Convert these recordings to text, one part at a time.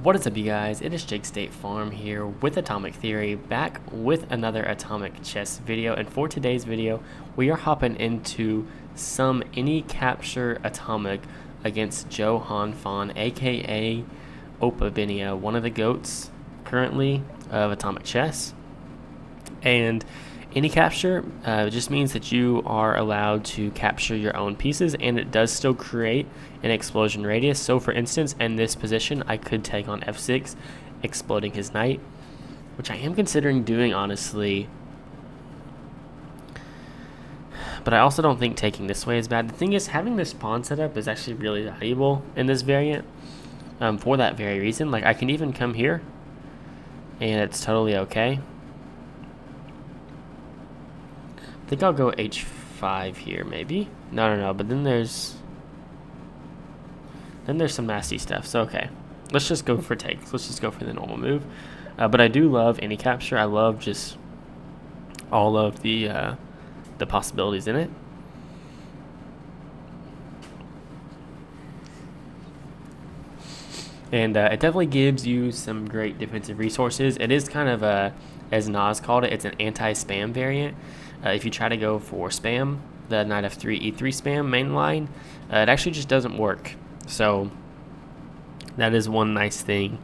What is up, you guys? It is Jake State Farm here with Atomic Theory, back with another Atomic Chess video. And for today's video, we are hopping into some AnyCapture Atomic against Joe Han Fan, aka Opa Benia, one of the GOATs currently of Atomic Chess. And AnyCapture just means that you are allowed to capture your own pieces, and it does still create an explosion radius. So for instance, in this position, I could take on f6, exploding his knight, which I am considering doing, honestly. But I also don't think taking this way is bad. The thing is, having this pawn setup is actually really valuable in this variant for that very reason. Like, I can even come here, and it's totally okay. I think I'll go h5 here, maybe. No, but then there's some nasty stuff. So okay, let's just go for takes. Let's just go for the normal move. But I do love AnyCapture. I love just all of the possibilities in it. And it definitely gives you some great defensive resources. It is kind of as Nas called it, it's an anti-spam variant. If you try to go for spam, the knight f3, e3 spam main line, it actually just doesn't work. So that is one nice thing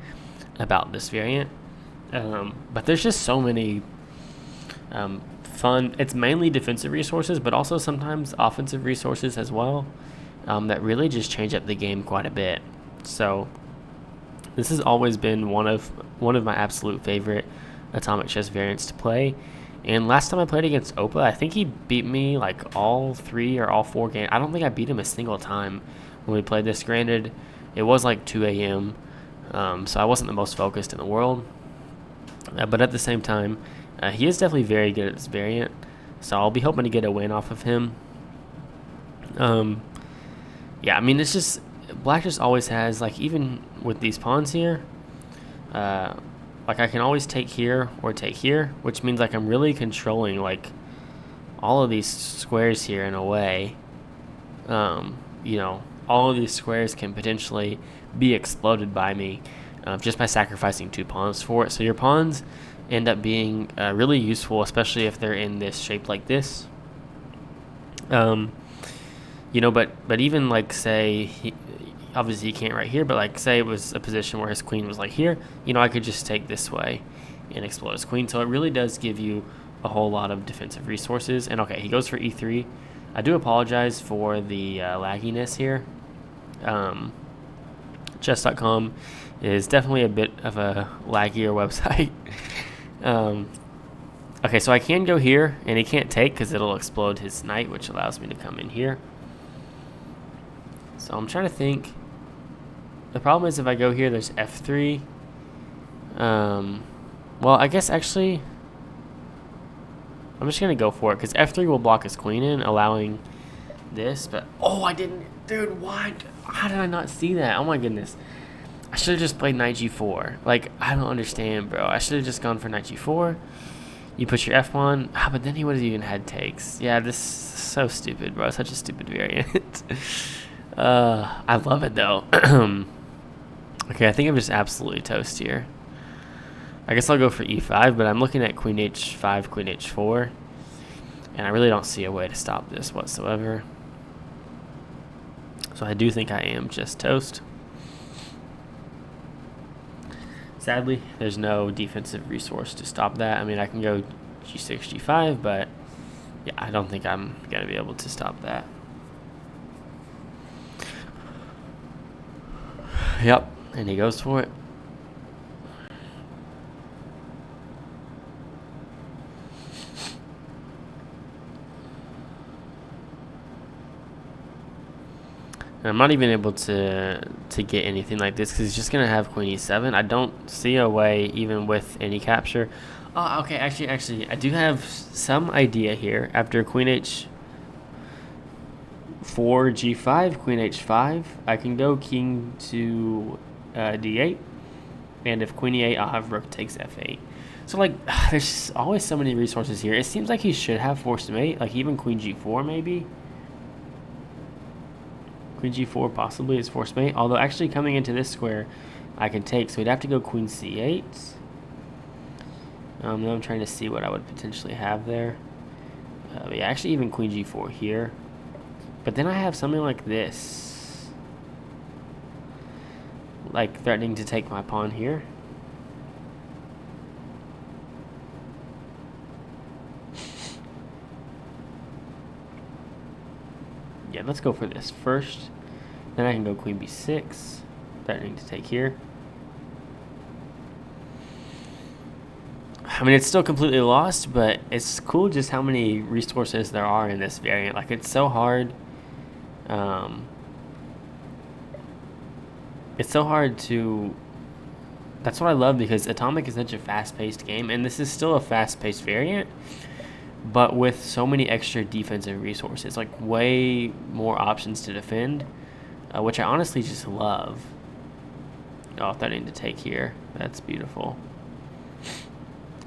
about this variant. But there's just so many fun, it's mainly defensive resources, but also sometimes offensive resources as well, that really just change up the game quite a bit. So this has always been one of my absolute favorite Atomic Chess variants to play. And last time I played against Opa, I think he beat me like all 3 or all 4 games. I don't think I beat him a single time when we played this. Granted, it was like 2 a.m., so I wasn't the most focused in the world. But at the same time, he is definitely very good at this variant, so I'll be hoping to get a win off of him. Yeah, I mean, it's just, Black just always has, like, even with these pawns here, like, I can always take here or take here, which means like I'm really controlling like all of these squares here in a way. You know, all of these squares can potentially be exploded by me just by sacrificing 2 pawns for it. So your pawns end up being really useful, especially if they're in this shape like this. You know, but even like, say obviously he can't right here, but like say it was a position where his queen was like here, you know, I could just take this way and explode his queen. So it really does give you a whole lot of defensive resources. And okay, he goes for e3. I do apologize for the lagginess here. Chess.com is definitely a bit of a laggier website. Okay, so I can go here, and he can't take because it'll explode his knight, which allows me to come in here. So I'm trying to think. The problem is if I go here, there's f3. Well, I guess actually I'm just going to go for it because f3 will block his queen in, allowing this. But, oh, I didn't. Dude, what? How did I not see that? Oh, my goodness. I should have just played knight g4. Like, I don't understand, bro. I should have just gone for knight g4. You put your f1. Ah, but then he would have even had takes. Yeah, this is so stupid, bro. Such a stupid variant. I love it, though. Okay, I think I'm just absolutely toast here. I guess I'll go for e5, but I'm looking at queen h5, queen h4, and I really don't see a way to stop this whatsoever. So I do think I am just toast. Sadly, there's no defensive resource to stop that. I mean, I can go g6, g5, but yeah, I don't think I'm going to be able to stop that. Yep, and he goes for it. And I'm not even able to get anything like this because he's just gonna have queen e7. I don't see a way, even with AnyCapture. Oh, okay. Actually, I do have some idea here. After queen h4, g5, queen h5, I can go king to d8, and if queen e8, I'll have rook takes f8. So like, there's always so many resources here. It seems like he should have forced mate, like even queen g4 maybe. Queen g4 possibly is forced mate, although actually coming into this square, I can take. So we'd have to go queen c8. Now I'm trying to see what I would potentially have there. Yeah, actually even queen g4 here. But then I have something like this. Like threatening to take my pawn here. Yeah, let's go for this first. Then I can go queen b6, threatening to take here. I mean, it's still completely lost, but it's cool just how many resources there are in this variant. Like, it's so hard. It's so hard to... That's what I love, because Atomic is such a fast-paced game, and this is still a fast-paced variant, but with so many extra defensive resources, like way more options to defend, which I honestly just love. Oh, threatening to take here. That's beautiful.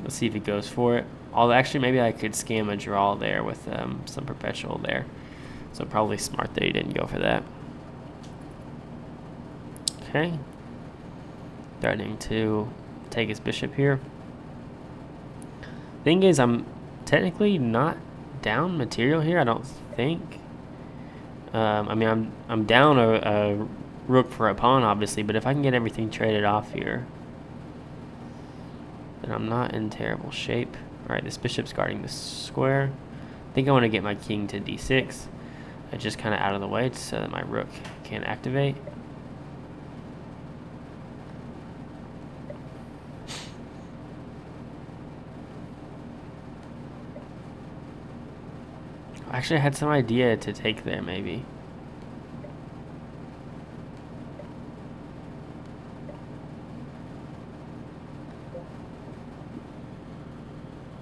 Let's see if he goes for it. Although, actually, maybe I could scam a draw there with some perpetual there. So probably smart that he didn't go for that. Okay. Threatening to take his bishop here. Thing is, I'm technically not down material here, I don't think. I mean, I'm down a rook for a pawn, obviously, but if I can get everything traded off here, then I'm not in terrible shape. Alright, this bishop's guarding this square. I think I want to get my king to d6. Just kind of out of the way so that my rook can't activate. Actually, I had some idea to take there, maybe.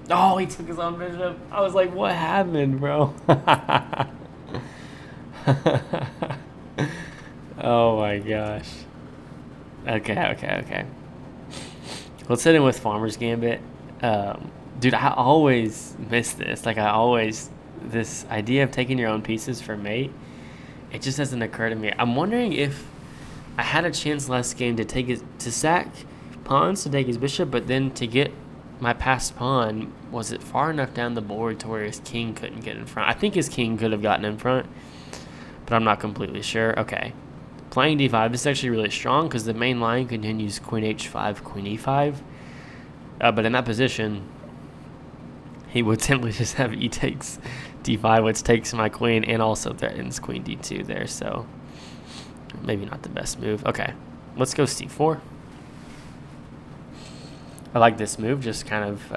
Oh, he took his own bishop. I was like, what happened, bro? Oh my gosh. Okay. Let's hit him with Farmer's Gambit. Dude, I always miss this. Like, this idea of taking your own pieces for mate, it just doesn't occur to me. I'm wondering if I had a chance last game to sack pawns to take his bishop, but then to get my passed pawn, was it far enough down the board to where his king couldn't get in front? I think his king could have gotten in front, but I'm not completely sure. Okay. Playing d5, this is actually really strong because the main line continues queen h5, queen e5. But in that position, he would simply just have e takes d5, which takes my queen and also threatens queen d2 there. So maybe not the best move. Okay, let's go c4. I like this move, just kind of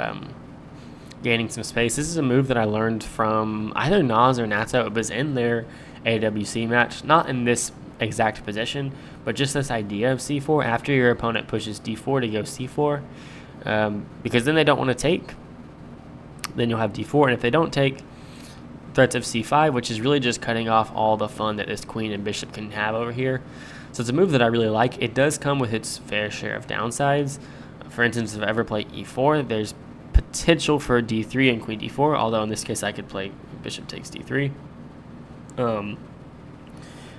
gaining some space. This is a move that I learned from either Nas or Natto. It was in their AWC match, not in this exact position, but just this idea of c4 after your opponent pushes d4 to go c4, because then they don't want to take. Then you'll have d4, and if they don't take, threats of c5, which is really just cutting off all the fun that this queen and bishop can have over here. So it's a move that I really like. It does come with its fair share of downsides. For instance, if I ever play e4, there's potential for d3 and queen d4, although in this case I could play bishop takes d3.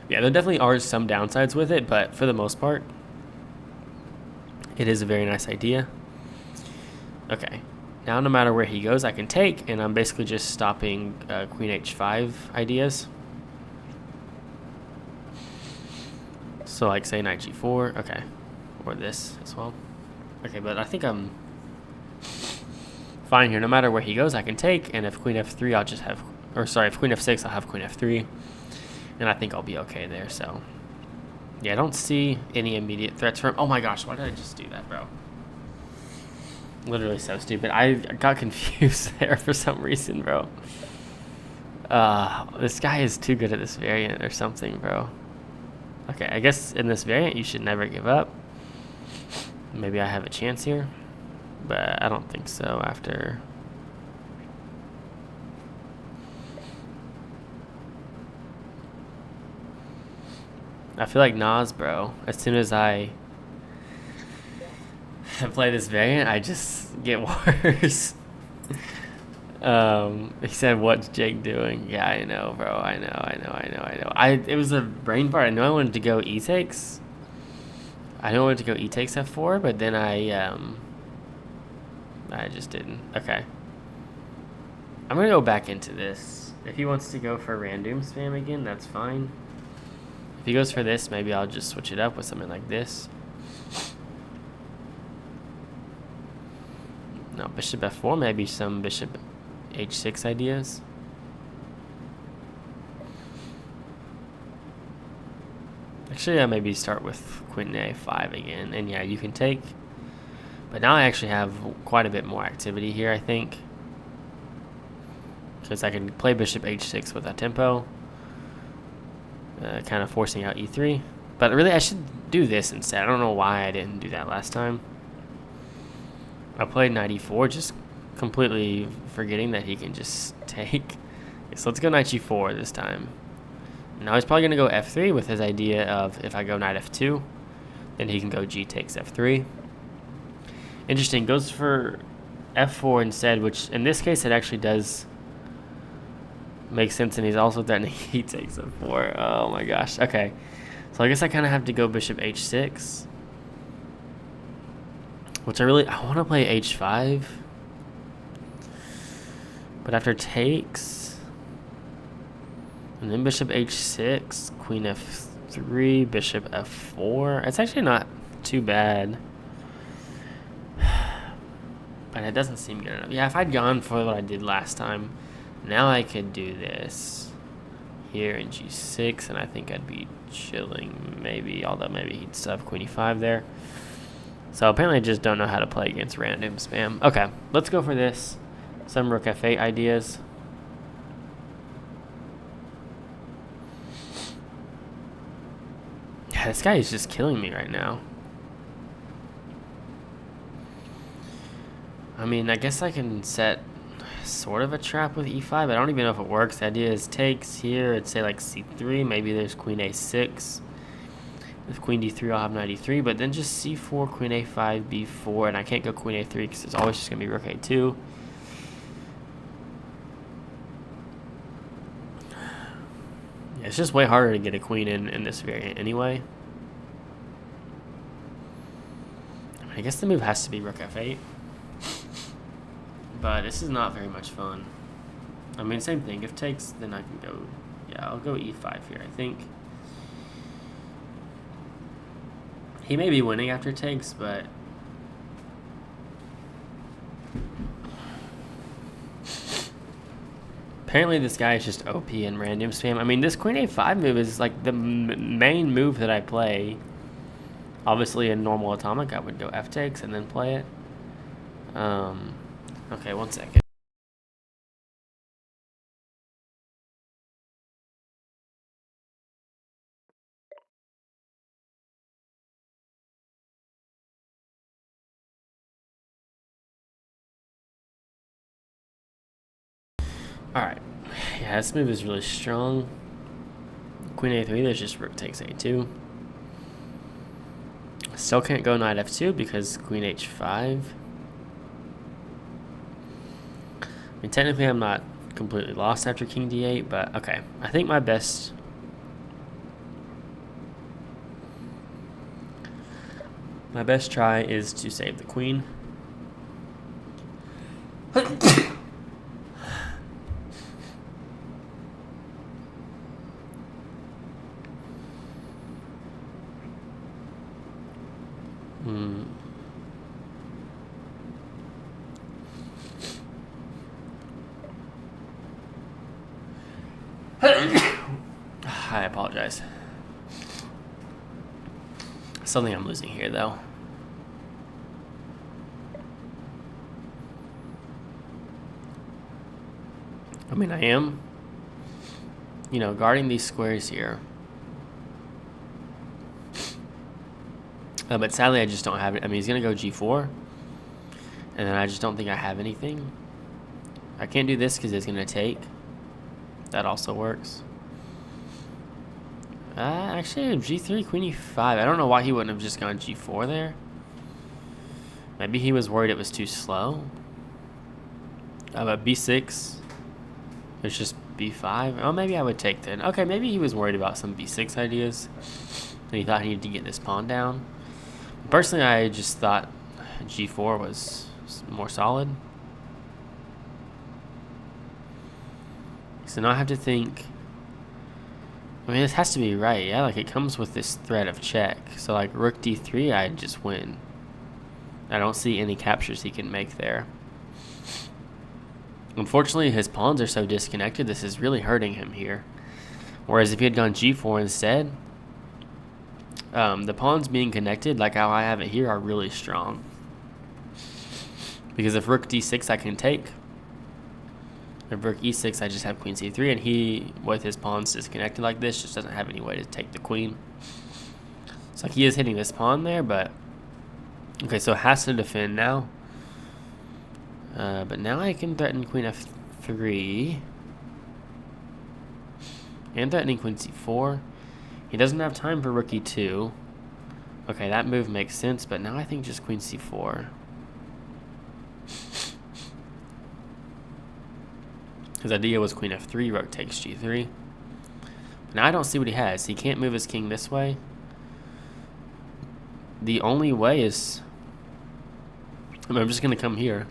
Yeah, there definitely are some downsides with it, but for the most part, it is a very nice idea. Okay, now no matter where he goes, I can take, and I'm basically just stopping queen h5 ideas. So like say knight g4, okay, or this as well. Okay, but I think I'm fine here. No matter where he goes, I can take, and if queen f3, I'll just have, or sorry, if queen f6, I'll have queen f3, and I think I'll be okay there. So yeah, I don't see any immediate threats from him. Oh my gosh, why did I just do that, bro? Literally so stupid. I got confused there for some reason, bro. This guy is too good at this variant or something, bro. Okay, I guess in this variant you should never give up. Maybe I have a chance here, but I don't think so after. I feel like Nas, bro. As soon as I play this variant, I just get worse. He said, "What's Jake doing?" Yeah, I know, bro. I know. It was a brain fart. I know I wanted to go e takes. I wanted to go e takes f4, but then I just didn't. Okay. I'm gonna go back into this. If he wants to go for random spam again, that's fine. If he goes for this, maybe I'll just switch it up with something like this. No, bishop f4, maybe some bishop h6 ideas. Actually, yeah, maybe start with queen a5 again. And yeah, you can take. But now I actually have quite a bit more activity here, I think. Because I can play bishop h6 with that tempo. Kind of forcing out e3. But really, I should do this instead. I don't know why I didn't do that last time. I played knight e4, just completely forgetting that he can just take. Okay, so let's go knight g4 this time. Now he's probably going to go f3 with his idea of if I go knight f2, then he can go g takes f3. Interesting, goes for f4 instead, which in this case it actually does make sense, and he's also threatening he takes f4. Oh my gosh. Okay, so I guess I kind of have to go bishop h6, which I want to play h5, but after takes, and then bishop h6, queen f3, bishop f4. It's actually not too bad, but it doesn't seem good enough. Yeah, if I'd gone for what I did last time, now I could do this here in g6, and I think I'd be chilling maybe, although maybe he'd still have queen e5 there. So apparently I just don't know how to play against random spam. Okay, let's go for this. Some rook f8 ideas. Yeah, this guy is just killing me right now. I mean, I guess I can set sort of a trap with e5. I don't even know if it works. The idea is takes here. It'd say like c3. Maybe there's queen a6. With queen d3, I'll have knight e3. But then just c4, queen a5, b4. And I can't go queen a3 because it's always just going to be rook a2. Yeah, it's just way harder to get a queen in this variant anyway. I guess the move has to be rook f8. But this is not very much fun. I mean, same thing. If takes, then I can go... Yeah, I'll go e5 here, I think. He may be winning after takes, but... Apparently this guy is just OP and random spam. I mean, this queen a5 move is like the main move that I play. Obviously, in normal atomic, I would go f takes and then play it. Okay, 1 second. Alright. Yeah, this move is really strong. Queen a3, there's just rook takes a2. Still can't go knight f2 because queen h5. I mean, technically I'm not completely lost after king d8, but okay. I think my best... My best try is to save the queen. I apologize. Something I'm losing here, though. I mean, I am, guarding these squares here. But sadly, I just don't have it. I mean, he's going to go g4. And then I just don't think I have anything. I can't do this because it's going to take. That also works. Actually, g3, queen e5. I don't know why he wouldn't have just gone g4 there. Maybe he was worried it was too slow. But b6. It's just b5. Oh, maybe I would take then. Okay, maybe he was worried about some b6 ideas. And he thought he needed to get this pawn down. Personally, I just thought g4 was more solid. So now I have to think. I mean, this has to be right, yeah? Like, it comes with this threat of check. So, like, rook d3, I just win. I don't see any captures he can make there. Unfortunately, his pawns are so disconnected, this is really hurting him here. Whereas if he had gone g4 instead, the pawns being connected, like how I have it here, are really strong. Because if rook d6, I can take. If rook e6, I just have queen c3, and he, with his pawns disconnected like this, just doesn't have any way to take the queen. So he is hitting this pawn there, but... Okay, so it has to defend now. But now I can threaten queen f3. And threatening queen c4. He doesn't have time for rook e2. Okay, that move makes sense, but now I think just queen c4. His idea was queen f3, rook takes g3. But now I don't see what he has. He can't move his king this way. The only way is... I mean, I'm just going to come here.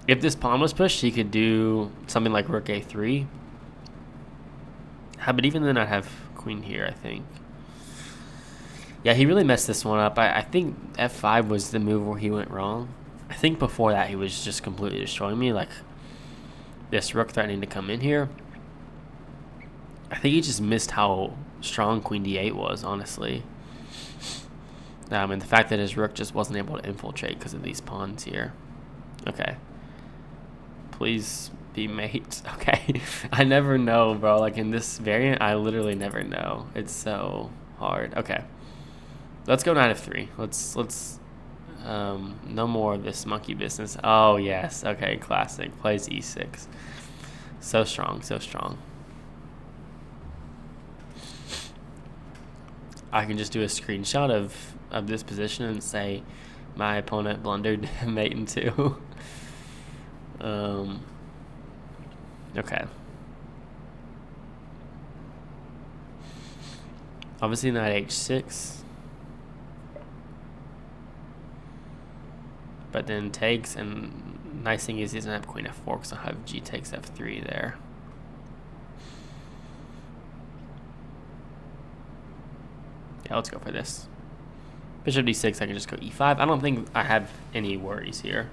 If this pawn was pushed, he could do something like rook a3. But even then, I'd have queen here, I think. Yeah, he really messed this one up. I think f5 was the move where he went wrong. I think before that, he was just completely destroying me. Like, this rook threatening to come in here. I think he just missed how strong queen d8 was, honestly. And the fact that his rook just wasn't able to infiltrate because of these pawns here. Okay. Please be mate. Okay. I never know, bro. Like, in this variant, I literally never know. It's so hard. Okay. Let's go knight f3. Let's no more of this monkey business. Oh, yes. Okay, classic. Plays e6. So strong, so strong. I can just do a screenshot of this position and say my opponent blundered mate in 2. Okay. Obviously knight h6. But then takes, and nice thing is he doesn't have queen f4 because I have g takes f3 there. Yeah, let's go for this. Bishop d6, I can just go e5. I don't think I have any worries here.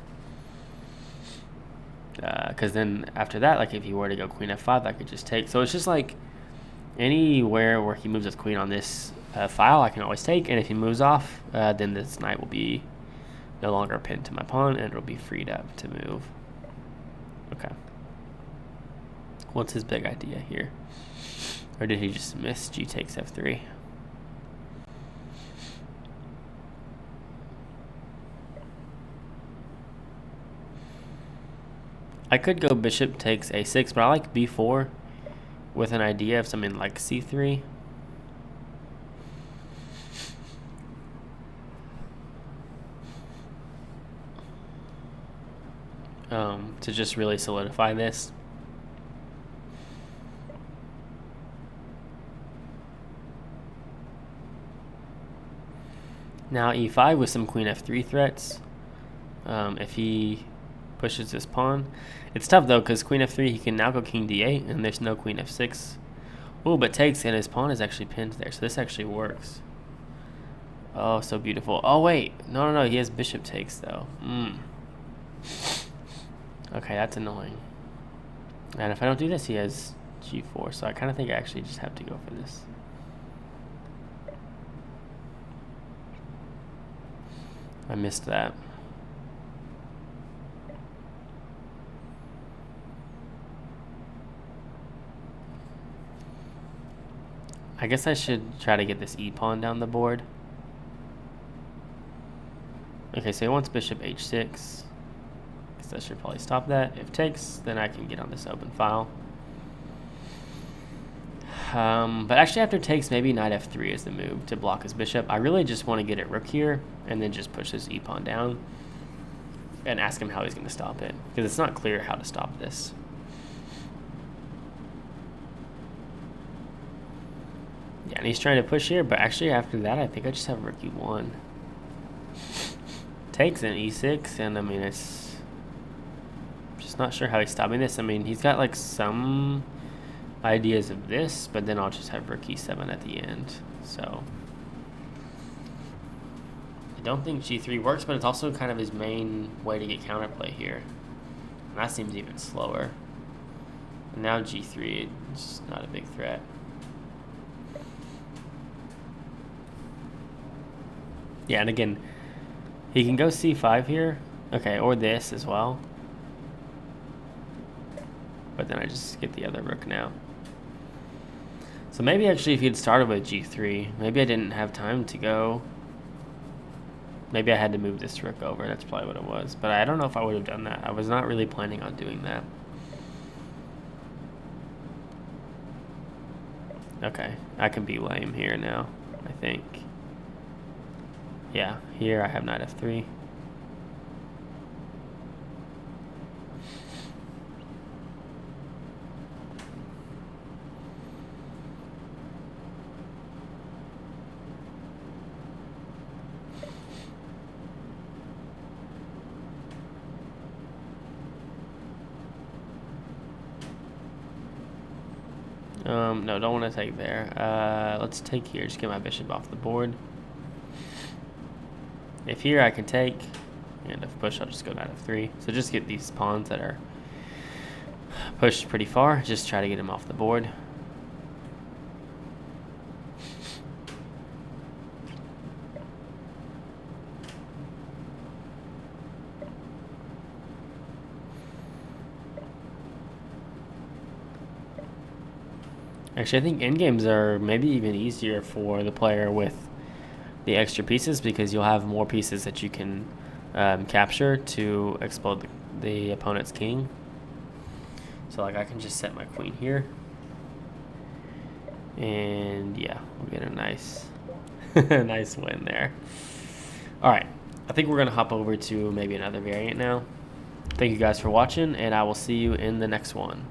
Because then after that, like if he were to go queen f5, I could just take. So it's just like anywhere where he moves his queen on this file, I can always take. And if he moves off, then this knight will be no longer pinned to my pawn, and it'll be freed up to move. Okay. What's his big idea here? Or did he just miss g takes f3? I could go bishop takes a6, but I like b4 with an idea of something like c3. To just really solidify this. Now e5 with some queen f3 threats. If he pushes this pawn. It's tough though, because queen f3, he can now go king d8, and there's no queen f6. Oh, but takes, and his pawn is actually pinned there, so this actually works. Oh, so beautiful. Oh, wait. No, he has bishop takes, though. Okay, that's annoying. And if I don't do this, he has g4, so I kind of think I actually just have to go for this. I missed that. I guess I should try to get this e-pawn down the board. Okay, so he wants bishop h6. Guess I should probably stop that. If takes, then I can get on this open file. But actually after takes, maybe knight f3 is the move to block his bishop. I really just want to get it rook here, and then just push his e-pawn down and ask him how he's going to stop it, because it's not clear how to stop this. Yeah, and he's trying to push here, but actually after that, I think I just have rook e1. Takes an e6, and I mean, it's just not sure how he's stopping this. I mean, he's got like some ideas of this, but then I'll just have rook e7 at the end. So I don't think g3 works, but it's also kind of his main way to get counterplay here. And that seems even slower. And now g3, it's not a big threat. Yeah, and again, he can go c5 here. Okay, or this as well. But then I just get the other rook now. So maybe actually if he had started with g3, maybe I didn't have time to go. Maybe I had to move this rook over. That's probably what it was. But I don't know if I would have done that. I was not really planning on doing that. Okay, I can be lame here now, I think. Yeah, here I have knight f3. No, don't want to take there. Let's take here. Just get my bishop off the board. If here I can take, and if push, I'll just go knight f3. So just get these pawns that are pushed pretty far. Just try to get them off the board. Actually, I think endgames are maybe even easier for the player with the extra pieces because you'll have more pieces that you can capture to explode the opponent's king. So like I can just set my queen here. And yeah, we'll get a nice, nice win there. All right, I think we're gonna hop over to maybe another variant now. Thank you guys for watching, and I will see you in the next one.